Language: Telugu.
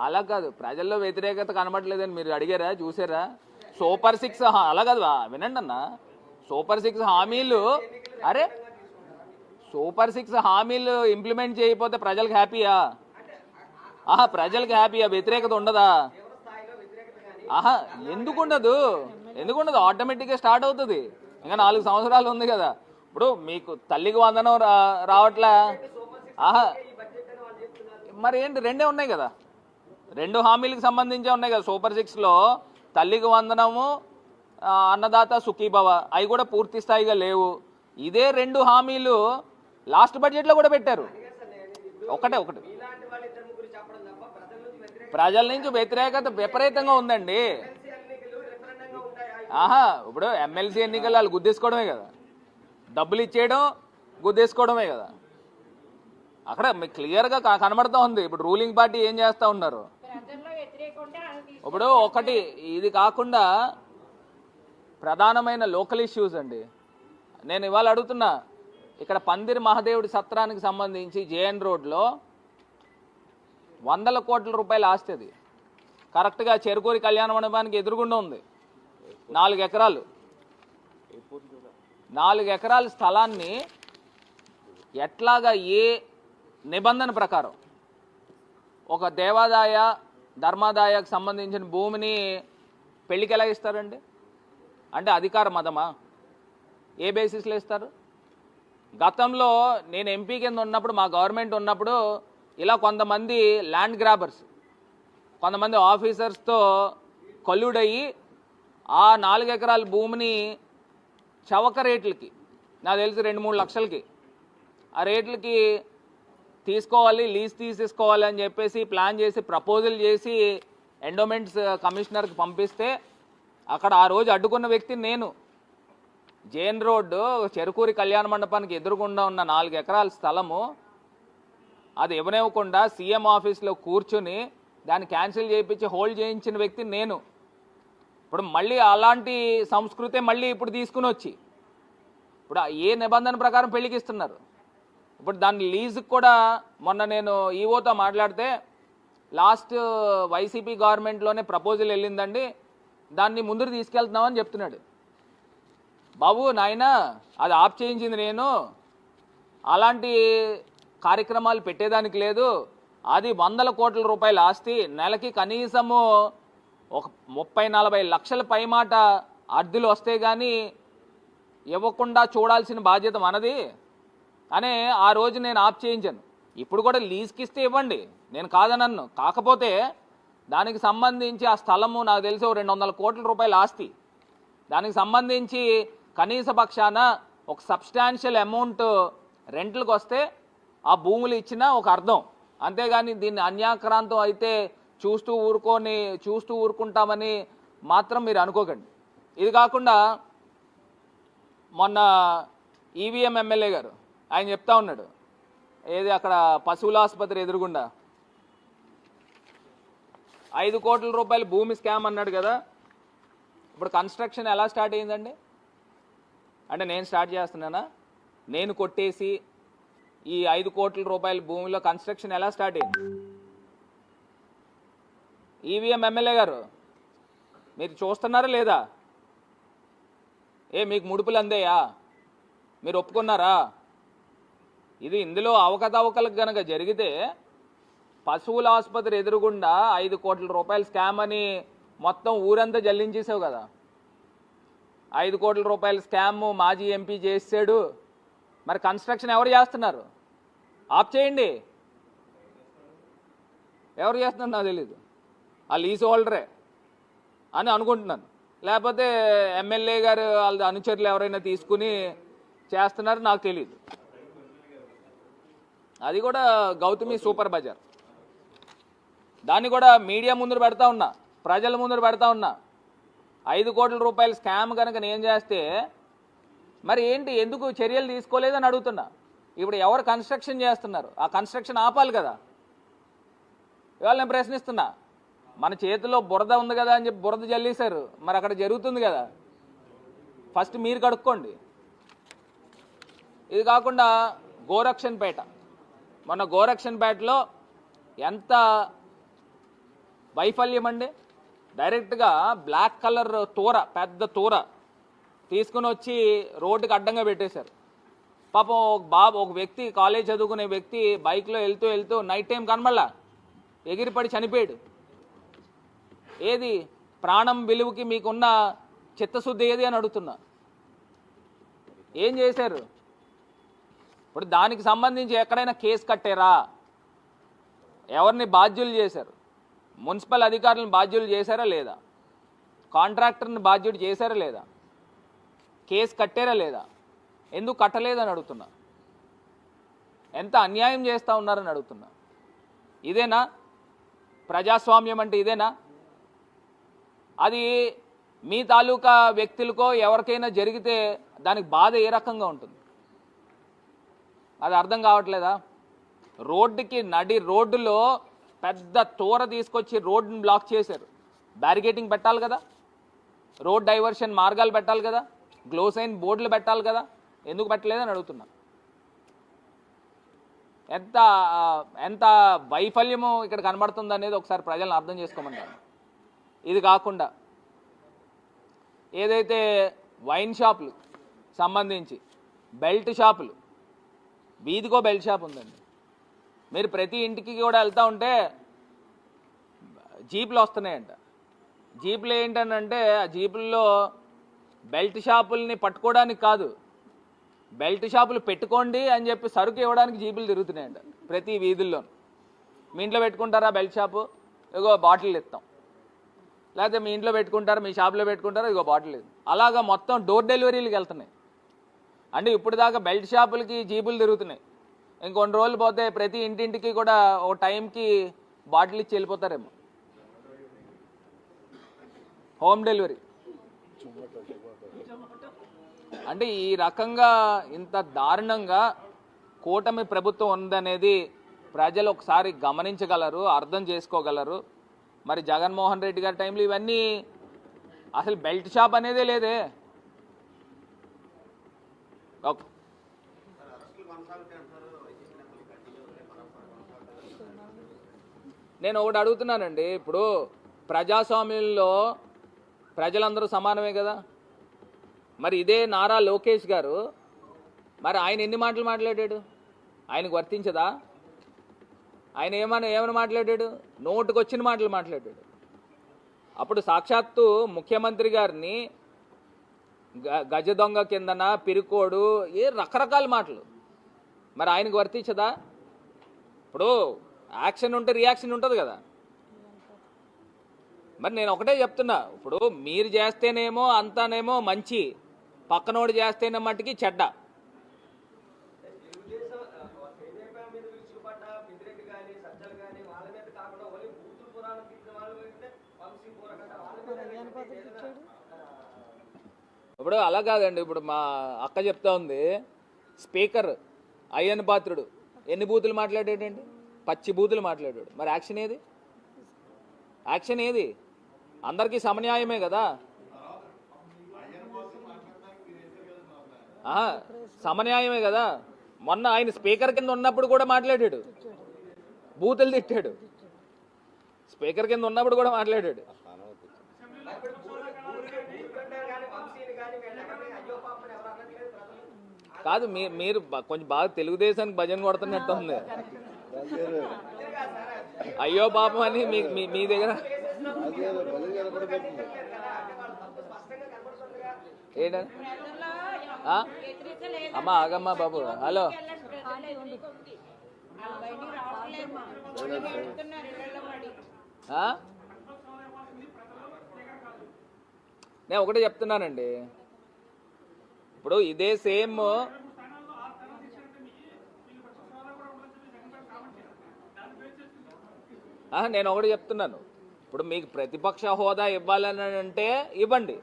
అలా కాదు, ప్రజల్లో వ్యతిరేకత కనబడలేదని మీరు అడిగారా, చూసారా? సూపర్ 6 అలా కాదు, వినండి అన్న. సూపర్ 6 హామీలు, అరే సూపర్ 6 హామీలు ఇంప్లిమెంట్ చేయకపోతే ప్రజలకు హ్యాపీయా? ప్రజలకు హ్యాపీయా? వ్యతిరేకత ఉండదా? ఎందుకుండదు? ఆటోమేటిక్గా స్టార్ట్ అవుతుంది. ఇంకా 4 సంవత్సరాలు ఉంది కదా. ఇప్పుడు మీకు తల్లికి వందనం రావట్లా? మరి ఏంటి, రెండే ఉన్నాయి కదా, 2 హామీలకు సంబంధించే ఉన్నాయి కదా. సూపర్ 6లో తల్లికి వందనము, అన్నదాత సుఖీభవ, అవి కూడా పూర్తి స్థాయిగా లేవు. ఇదే 2 హామీలు లాస్ట్ బడ్జెట్లో కూడా పెట్టారు. ఒకటే ప్రజల నుంచి వ్యతిరేకత విపరీతంగా ఉందండి. ఇప్పుడు ఎమ్మెల్సీ ఎన్నికలు వాళ్ళు గుద్దేసుకోవడమే కదా, డబ్బులు ఇచ్చేయడం గుద్దేసుకోవడమే కదా. అక్కడ మీకు క్లియర్గా కనబడుతూ ఉంది ఇప్పుడు రూలింగ్ పార్టీ ఏం చేస్తూ ఉన్నారు. ఇప్పుడు ఒకటి ఇది కాకుండా ప్రధానమైన లోకల్ ఇష్యూస్ అండి. నేను ఇవాళ అడుగుతున్నా, ఇక్కడ పందిరి మహాదేవుడి సత్రానికి సంబంధించి జేఎన్ రోడ్లో 100 కోట్ల రూపాయల ఆస్తి. అది కరెక్ట్గా చెరుకూరి కళ్యాణ మండపానికి ఎదురుగుండా ఉంది. 4 ఎకరాలు, 4 ఎకరాల స్థలాన్ని ఎట్లాగా, ఏ నిబంధన ప్రకారం ఒక దేవాదాయ ధర్మాదాయకు సంబంధించిన భూమిని పెళ్లికి ఎలా ఇస్తారండి? అంటే అధికార మదమా? ఏ బేసిస్లో ఇస్తారు? గతంలో నేను ఎంపీ కింద ఉన్నప్పుడు, మా గవర్నమెంట్ ఉన్నప్పుడు ఇలా కొంతమంది ల్యాండ్ గ్రాబర్స్, కొంతమంది ఆఫీసర్స్తో కొల్లుడయ్యి ఆ 4 ఎకరాల భూమిని చవక రేట్లకి, నాకు తెలిసి 2-3 లక్షలకి ఆ రేట్లకి తీసుకోవాలి, లీజ్ తీసేసుకోవాలి అని చెప్పేసి ప్లాన్ చేసి ప్రపోజల్ చేసి ఎండోమెంట్స్ కమిషనర్కి పంపిస్తే అక్కడ ఆ రోజు అడ్డుకున్న వ్యక్తి నేను. జేఎన్ రోడ్డు చెరుకూరి కళ్యాణ మండపానికి ఎదురుగుండా ఉన్న 4 ఎకరాల స్థలము అది ఇవ్వనివ్వకుండా సీఎం ఆఫీస్లో కూర్చుని దాన్ని క్యాన్సిల్ చేయించి హోల్డ్ చేయించిన వ్యక్తి నేను. ఇప్పుడు మళ్ళీ అలాంటి సంస్కృతే మళ్ళీ ఇప్పుడు తీసుకుని వచ్చి ఇప్పుడు ఏ నిబంధన ప్రకారం పెళ్లికి ఇస్తున్నారు? ఇప్పుడు దాన్ని లీజుకి కూడా మొన్న నేను ఈవోతో మాట్లాడితే లాస్ట్ వైసీపీ గవర్నమెంట్లోనే ప్రపోజల్ వెళ్ళిందండి, దాన్ని ముందుకు తీసుకెళ్తున్నామని చెప్తున్నాడు. బాబు నాయనా, అది ఆప్ చేయించింది నేను, అలాంటి కార్యక్రమాలు పెట్టేదానికి లేదు. అది 100 కోట్ల రూపాయల ఆస్తి, నెలకి కనీసము ఒక 30-40 లక్షల పైమాట అద్దెలు వస్తే కానీ ఇవ్వకుండా చూడాల్సిన బాధ్యత మనది అనే ఆ రోజు నేను ఆప్ చేయించాను. ఇప్పుడు కూడా లీజ్కి ఇస్తే ఇవ్వండి, నేను కాదనన్ను. కాకపోతే దానికి సంబంధించి ఆ స్థలము నాకు తెలిసి 200 కోట్ల రూపాయల ఆస్తి, దానికి సంబంధించి కనీస పక్షాన ఒక సబ్స్టాన్షియల్ అమౌంట్ రెంట్లకు వస్తే ఆ భూములు ఇచ్చినా ఒక అర్థం. అంతేగాని దీన్ని అన్యాక్రాంతం అయితే చూస్తూ ఊరుకుంటామని మాత్రం మీరు అనుకోకండి. ఇది కాకుండా మొన్న ఈవీఎం ఎమ్మెల్యే గారు ఆయన చెప్తా ఉన్నాడు, ఏది అక్కడ పశువుల ఆసుపత్రి ఎదురుగుండా 5 కోట్ల రూపాయల భూమి స్కామ్ అన్నాడు కదా. ఇప్పుడు కన్స్ట్రక్షన్ ఎలా స్టార్ట్ అయిందండి? అంటే నేను స్టార్ట్ చేస్తున్నానా? నేను కొట్టేసి ఈ 5 కోట్ల రూపాయల భూమిలో కన్స్ట్రక్షన్ ఎలా స్టార్ట్ అయింది? ఈవీఎం ఎమ్మెల్యే గారు మీరు చూస్తున్నారా లేదా? మీకు ముడుపులు అందేయా? మీరు ఒప్పుకున్నారా? ఇందులో అవకతవకలకు గనక జరిగితే పశువుల ఆసుపత్రి ఎదురుగుండా 5 కోట్ల రూపాయల స్కామ్ అని మొత్తం ఊరంతా జల్లించేసావు కదా. 5 కోట్ల రూపాయల స్కామ్ మాజీ ఎంపీ చేసాడు. మరి కన్స్ట్రక్షన్ ఎవరు చేస్తున్నారు? ఆప్ చేయండి. ఎవరు చేస్తున్నారు నాకు తెలీదు, ఆ లీజ్ హోల్డరే అని అనుకుంటున్నాను. లేకపోతే ఎమ్మెల్యే గారు వాళ్ళ అనుచరులు ఎవరైనా తీసుకుని చేస్తున్నారు, నాకు తెలియదు. అది కూడా గౌతమి సూపర్ బజార్, దాన్ని కూడా మీడియా ముందు పెడతా ఉన్నా, ప్రజల ముందు పెడతా ఉన్నా. 5 కోట్ల రూపాయల స్కామ్ కనుక నేను చేస్తే మరి ఏంటి, ఎందుకు చర్యలు తీసుకోలేదని అడుగుతున్నా. ఇప్పుడు ఎవరు కన్స్ట్రక్షన్ చేస్తున్నారు? ఆ కన్స్ట్రక్షన్ ఆపాలి కదా. ఇవాళ నేను ప్రశ్నిస్తున్నా, మన చేతిలో బురద ఉంది కదా అని చెప్పి బురద జల్లేశారు, మరి అక్కడ జరుగుతుంది కదా, ఫస్ట్ మీరు కడుక్కోండి. ఇది కాకుండా గోరక్షన్పేట, మొన్న గోరక్షన్పేటలో ఎంత వైఫల్యం అండి. డైరెక్ట్గా బ్లాక్ కలర్ తూర, పెద్ద తూర తీసుకుని వచ్చి రోడ్డుకి అడ్డంగా పెట్టేశారు. పాపం ఒక వ్యక్తి, కాలేజ్ చదువుకునే వ్యక్తి బైక్లో వెళ్తూ నైట్ టైం కనబడలా, ఎగిరిపడి చనిపోయాడు. ఏది ప్రాణం విలువకి మీకున్న చిత్తశుద్ధి ఏది అని అడుగుతున్నా. ఏం చేశారు? ఇప్పుడు దానికి సంబంధించి ఎక్కడైనా కేసు కట్టారా? ఎవరిని బాధ్యులు చేశారు? మున్సిపల్ అధికారులను బాధ్యులు చేశారా లేదా? కాంట్రాక్టర్ని బాధ్యుడు చేశారా లేదా? కేసు కట్టారా లేదా? ఎందుకు కట్టలేదని అడుగుతున్నా. ఎంత అన్యాయం చేస్తూ ఉన్నారని అడుగుతున్నా. ఇదేనా ప్రజాస్వామ్యం అంటే? ఇదేనా? అది మీ తాలూకా వ్యక్తులకో ఎవరికైనా జరిగితే దానికి బాధ ఏ రకంగా ఉంటుంది? అది అర్థం కావట్లేదా? రోడ్డుకి రోడ్డులో పెద్ద తోర తీసుకొచ్చి రోడ్డుని బ్లాక్ చేశారు. బ్యారికేటింగ్ పెట్టాలి కదా, రోడ్ డైవర్షన్ మార్గాలు పెట్టాలి కదా, గ్లోసైన్ బోర్డులు పెట్టాలి కదా, ఎందుకు పెట్టలేదని అడుగుతున్నా. ఎంత ఎంత వైఫల్యము ఇక్కడ కనబడుతుంది అనేది ఒకసారి ప్రజలను అర్థం చేసుకోమన్నారు. ఇది కాకుండా ఏదైతే వైన్ షాపులు సంబంధించి బెల్ట్ షాపులు, వీధికో బెల్ట్ షాప్ ఉందండి. మీరు ప్రతి ఇంటికి కూడా వెళ్తూ ఉంటే జీపులు వస్తున్నాయంట. జీపులు ఏంటంటే ఆ జీపుల్లో బెల్ట్ షాపుల్ని పట్టుకోవడానికి కాదు, బెల్ట్ షాపులు పెట్టుకోండి అని చెప్పి సరుకు ఇవ్వడానికి జీపులు తిరుగుతున్నాయంట ప్రతి వీధుల్లో. మీ ఇంట్లో పెట్టుకుంటారా బెల్ట్ షాపు? ఇగో బాటిల్ ఇస్తాం. లేకపోతే మీ ఇంట్లో పెట్టుకుంటారా, మీ షాప్లో పెట్టుకుంటారా, ఇగో బాటిల్ లేదు. అలాగా మొత్తం డోర్ డెలివరీలకు వెళ్తున్నాయి. అంటే ఇప్పుడు దాకా బెల్ట్ షాపులకి జీపులు తిరుగుతున్నాయి. ఇంకొన్ని రోజులు పోతే ప్రతి ఇంటింటికి కూడా ఓ టైంకి బాటిల్ ఇచ్చి వెళ్ళిపోతారేమో. హోమ్ డెలివరీ అంటే ఈ రకంగా ఇంత దారుణంగా కూటమి ప్రభుత్వం ఉందనేది ప్రజలు ఒకసారి గమనించగలరు, అర్థం చేసుకోగలరు. మరి జగన్మోహన్ రెడ్డి గారి టైంలో ఇవన్నీ అసలు బెల్ట్ షాప్ అనేదే లేదే. నేను ఒకటి అడుగుతున్నానండి, ఇప్పుడు ప్రజాస్వామ్యంలో ప్రజలందరూ సమానమే కదా. మరి ఇదే నారా లోకేష్ గారు, మరి ఆయన ఎన్ని మాటలు మాట్లాడాడు? ఆయనకు వర్తించదా? ఆయన ఏమైనా మాట్లాడాడు? నోటుకు వచ్చిన మాటలు మాట్లాడాడు. అప్పుడు సాక్షాత్తు ముఖ్యమంత్రి గారిని గజ దొంగ కిందన, పిరుకోడు, రకరకాల మాటలు. మరి ఆయనకు వర్తించదా? ఇప్పుడు యాక్షన్ ఉంటే రియాక్షన్ ఉంటుంది కదా. మరి నేను ఒకటే చెప్తున్నా, ఇప్పుడు మీరు చేస్తేనేమో అంతానేమో మంచి, పక్కనోడు చేస్తేనే మట్టుకి చెడ్డ. ఇప్పుడు అలా కాదండి. ఇప్పుడు మా అక్క చెప్తా ఉంది, స్పీకర్ అయ్యన్న పాత్రుడు ఎన్ని బూతులు మాట్లాడాడండి? పచ్చి బూతులు మాట్లాడాడు. మరి యాక్షన్ ఏది? యాక్షన్ ఏది? అందరికీ సమన్యాయమే కదా. సమన్యాయమే కదా. మొన్న ఆయన స్పీకర్ కింద ఉన్నప్పుడు కూడా మాట్లాడాడు, బూతులు తిట్టాడు. స్పీకర్ కింద ఉన్నప్పుడు కూడా మాట్లాడాడు. కాదు, మీరు కొంచెం బాగా తెలుగుదేశానికి భజన కొడుతున్నట్టు ఉంది. అయ్యో పాపం అని మీ దగ్గర ఏంట? అమ్మా ఆగమ్మా బాబు. హలో, నేను ఒకటే చెప్తున్నానండి, ఇప్పుడు ఇదే సేమ్ నేను ఒకటి చెప్తున్నాను, ఇప్పుడు మీకు ప్రతిపక్ష హోదా ఇవ్వాలని అంటే ఇవ్వండి.